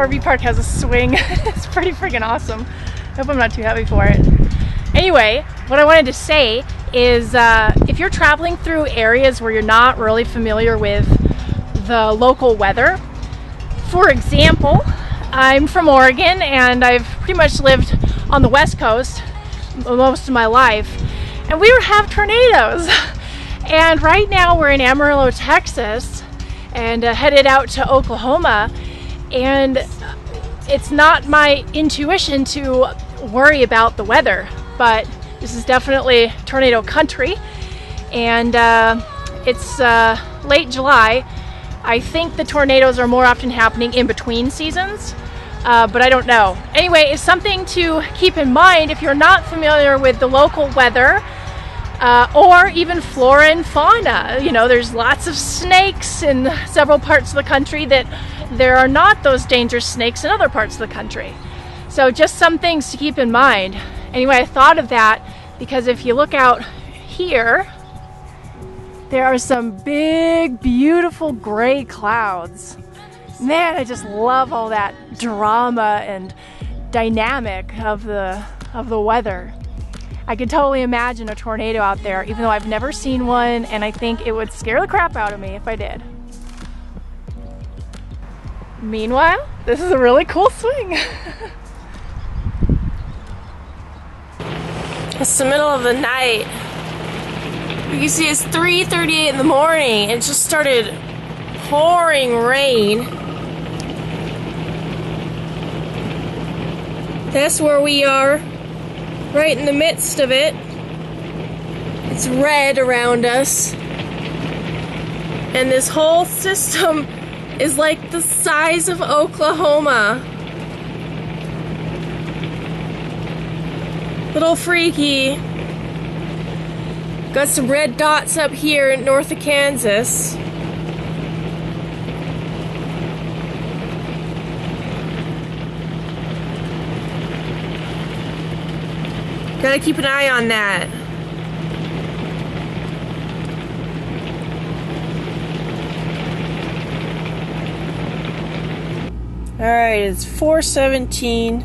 RV park has a swing. It's pretty freaking awesome. I hope I'm not too heavy for it. Anyway, what I wanted to say is if you're traveling through areas where you're not really familiar with the local weather, for example, I'm from Oregon and I've pretty much lived on the West Coast most of my life, and we have tornadoes. And right now we're in Amarillo, Texas, and headed out to Oklahoma, and it's not my intuition to worry about the weather, but this is definitely tornado country, and it's late July. I think the tornadoes are more often happening in between seasons, but I don't know. Anyway, it's something to keep in mind if you're not familiar with the local weather, or even flora and fauna. You know, there's lots of snakes in several parts of the country that there are not those dangerous snakes in other parts of the country. So just some things to keep in mind. Anyway, I thought of that because if you look out here, there are some big, beautiful gray clouds. Man, I just love all that drama and dynamic of the weather. I could totally imagine a tornado out there, even though I've never seen one, and I think it would scare the crap out of me if I did. Meanwhile, this is a really cool swing. It's the middle of the night. You can see it's 3:38 in the morning. It just started pouring rain. That's where we are, right in the midst of it. It's red around us. And this whole system is like the size of Oklahoma. Little freaky. Got some red dots up here in north of Kansas. Gotta keep an eye on that. Alright, it's 4:17,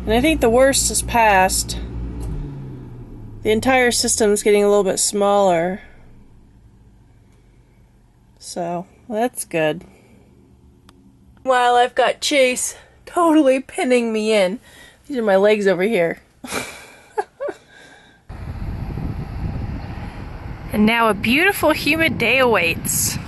and I think the worst is past. The entire system's getting a little bit smaller. So, that's good. While I've got Chase totally pinning me in. These are my legs over here. And now a beautiful humid day awaits.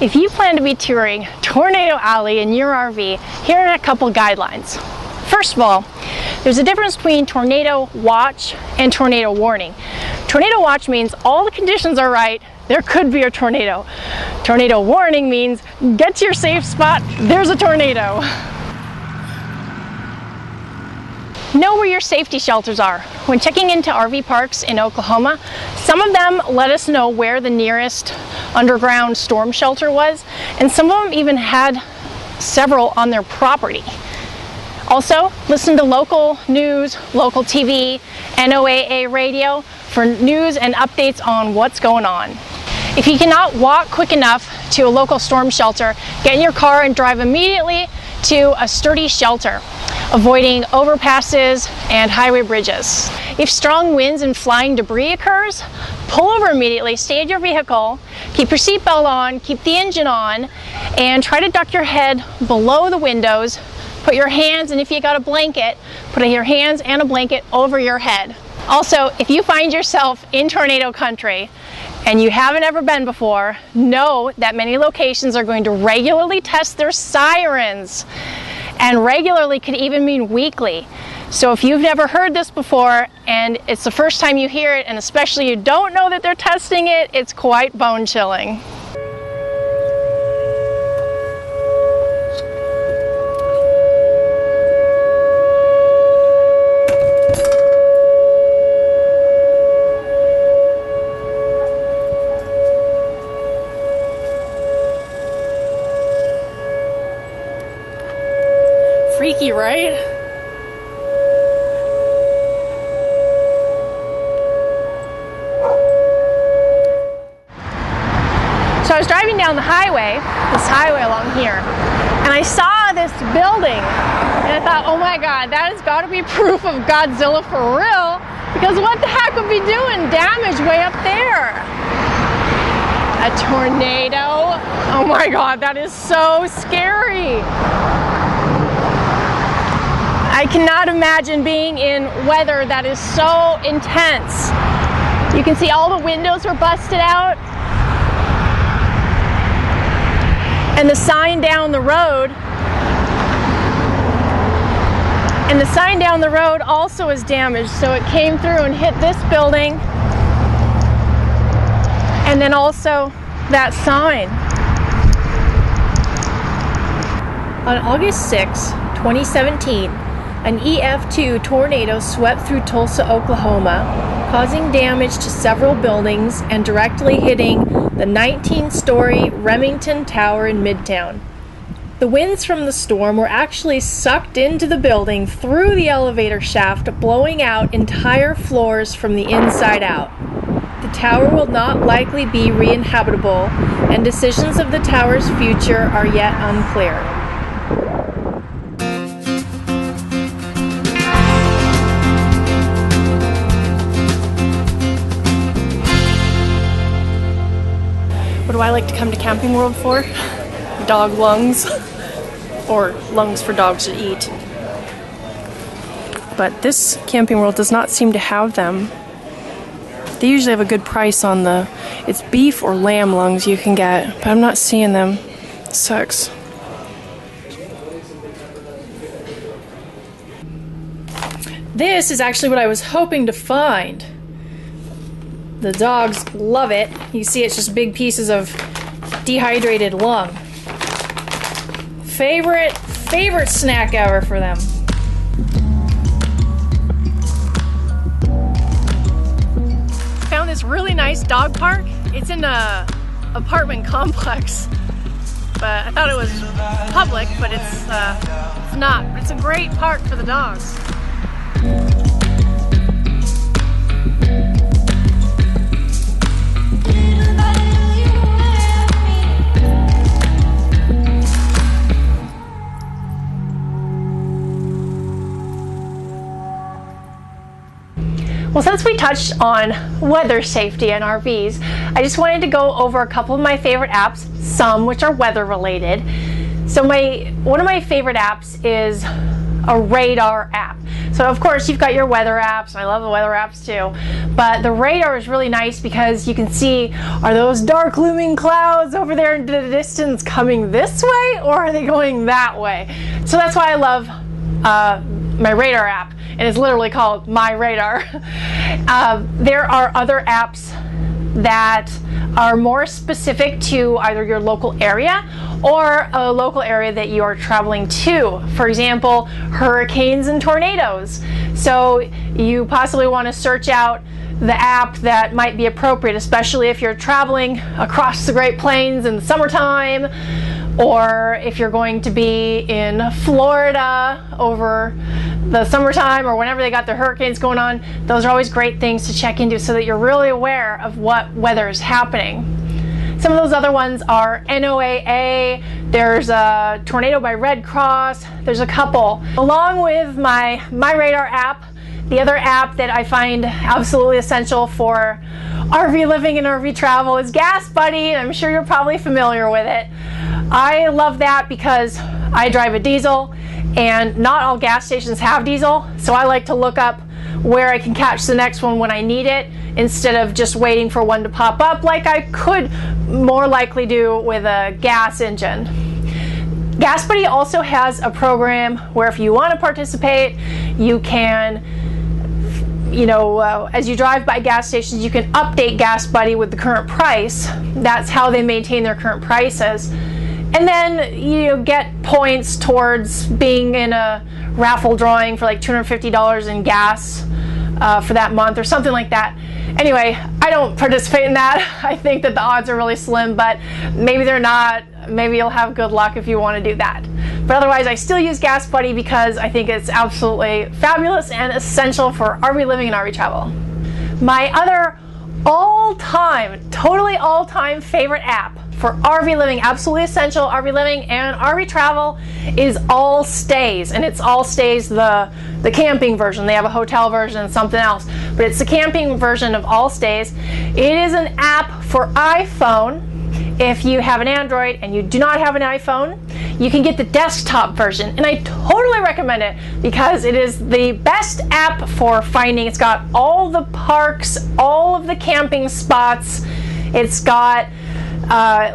If you plan to be touring Tornado Alley in your RV, here are a couple guidelines. First of all, there's a difference between tornado watch and tornado warning. Tornado watch means all the conditions are right, there could be a tornado. Tornado warning means get to your safe spot, there's a tornado. Know where your safety shelters are. When checking into RV parks in Oklahoma, some of them let us know where the nearest underground storm shelter was, and some of them even had several on their property. Also, listen to local news, local TV, NOAA radio for news and updates on what's going on. If you cannot walk quick enough to a local storm shelter, get in your car and drive immediately to a sturdy shelter, avoiding overpasses and highway bridges. If strong winds and flying debris occurs, pull over immediately, stay in your vehicle, keep your seatbelt on, keep the engine on, and try to duck your head below the windows. Put your hands, and if you got a blanket, put your hands and a blanket over your head. Also, if you find yourself in tornado country and you haven't ever been before, know that many locations are going to regularly test their sirens, and regularly could even mean weekly. So if you've never heard this before and it's the first time you hear it, and especially you don't know that they're testing it, it's quite bone chilling. Freaky, right? So I was driving down the highway, this highway along here, and I saw this building, and I thought, oh my God, that has got to be proof of Godzilla for real, because what the heck would be doing damage way up there? A tornado? Oh my God, that is so scary. I cannot imagine being in weather that is so intense. You can see all the windows are busted out. And the sign down the road. And the sign down the road also is damaged. So it came through and hit this building. And then also that sign. On August 6, 2017, an EF2 tornado swept through Tulsa, Oklahoma, causing damage to several buildings and directly hitting the 19-story Remington Tower in Midtown. The winds from the storm were actually sucked into the building through the elevator shaft, blowing out entire floors from the inside out. The tower will not likely be re-inhabitable, and decisions of the tower's future are yet unclear. What do I like to come to Camping World for? Dog lungs, or lungs for dogs to eat. But this Camping World does not seem to have them. They usually have a good price on it's beef or lamb lungs you can get, but I'm not seeing them. It sucks. This is actually what I was hoping to find. The dogs love it. You see it's just big pieces of dehydrated lung. Favorite snack ever for them. Found this really nice dog park. It's in a apartment complex, but I thought it was public, but it's not. It's a great park for the dogs. Well, since we touched on weather safety and RVs, I just wanted to go over a couple of my favorite apps, some which are weather related. So one of my favorite apps is a radar app. So of course you've got your weather apps, and I love the weather apps too, but the radar is really nice because you can see, are those dark looming clouds over there in the distance coming this way, or are they going that way? So that's why I love my radar app, and it's literally called MYRADAR. There are other apps that are more specific to either your local area or a local area that you are traveling to. For example, hurricanes and tornadoes. So you possibly want to search out the app that might be appropriate, especially if you're traveling across the Great Plains in the summertime, or if you're going to be in Florida over the summertime or whenever they got their hurricanes going on. Those are always great things to check into so that you're really aware of what weather is happening. Some of those other ones are NOAA, there's a Tornado by Red Cross, there's a couple. Along with my MYRADAR app, The other app that I find absolutely essential for RV living and RV travel is Gas Buddy. I'm sure you're probably familiar with it. I love that because I drive a diesel and not all gas stations have diesel, so I like to look up where I can catch the next one when I need it instead of just waiting for one to pop up like I could more likely do with a gas engine. Gas Buddy also has a program where if you want to participate, you can, as you drive by gas stations, you can update Gas Buddy with the current price. That's how they maintain their current prices. And then you get points towards being in a raffle drawing for like $250 in gas for that month or something like that. Anyway, I don't participate in that. I think that the odds are really slim, but maybe they're not. Maybe you'll have good luck if you want to do that. But otherwise, I still use Gas Buddy because I think it's absolutely fabulous and essential for RV living and RV travel. My other totally all-time favorite app for RV living, absolutely essential RV living and RV travel, is ALLSTAYS. And it's ALLSTAYS, the camping version. They have a hotel version and something else, but it's the camping version of ALLSTAYS. It is an app for iPhone. If you have an Android and you do not have an iPhone, you can get the desktop version, and I totally recommend it because it is the best app for finding. It's got all the parks, all of the camping spots. It's got,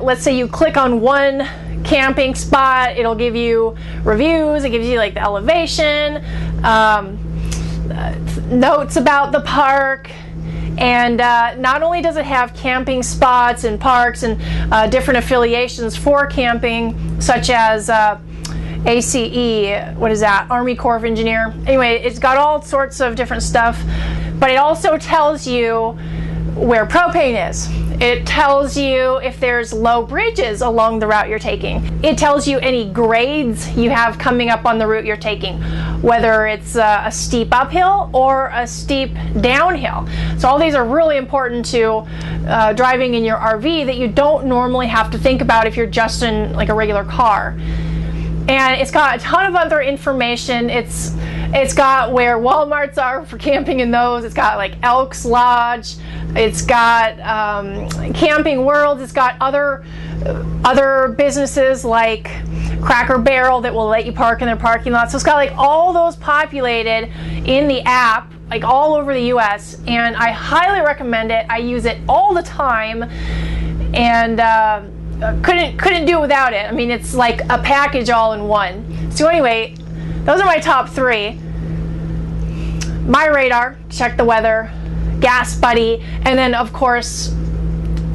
let's say you click on one camping spot, it'll give you reviews, it gives you like the elevation, notes about the park. And not only does it have camping spots and parks and different affiliations for camping, such as ACE, what is that, Army Corps of Engineer. Anyway, it's got all sorts of different stuff, but it also tells you where propane is. It tells you if there's low bridges along the route you're taking. It tells you any grades you have coming up on the route you're taking, whether it's a steep uphill or a steep downhill. So all these are really important to driving in your RV that you don't normally have to think about if you're just in like a regular car. And it's got a ton of other information. It's got where Walmarts are for camping in those. It's got like Elks Lodge. It's got Camping World. It's got other businesses like Cracker Barrel that will let you park in their parking lot. So it's got like all those populated in the app, like all over the US, and I highly recommend it. I use it all the time, and couldn't do it without it. I mean, it's like a package all in one. So anyway, those are my top three. MYRADAR, check the weather, Gas Buddy, and then of course,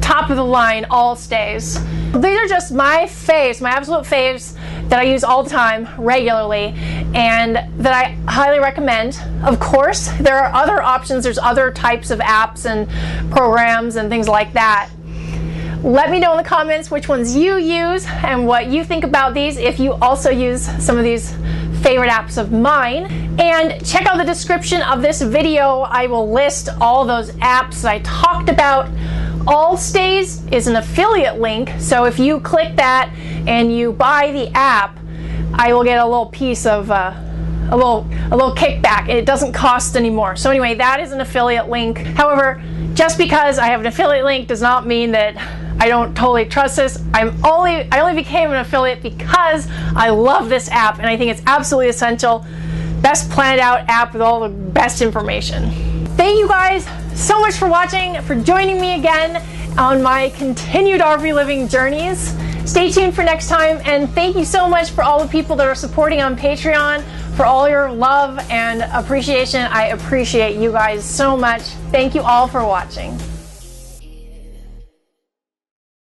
top of the line, ALLSTAYS. These are just my faves, my absolute faves that I use all the time, regularly, and that I highly recommend. Of course, there are other options. There's other types of apps and programs and things like that. Let me know in the comments which ones you use and what you think about these, if you also use some of these favorite apps of mine. And check out the description of this video. I will list all those apps that I talked about. ALLSTAYS is an affiliate link, so if you click that and you buy the app, I will get a little piece of a little kickback. It doesn't cost anymore. So anyway, that is an affiliate link. However, just because I have an affiliate link does not mean that I don't totally trust this. I only became an affiliate because I love this app and I think it's absolutely essential. Best planned out app with all the best information. Thank you guys so much for watching, for joining me again on my continued RV living journeys. Stay tuned for next time, and thank you so much for all the people that are supporting on Patreon, for all your love and appreciation. I appreciate you guys so much. Thank you all for watching.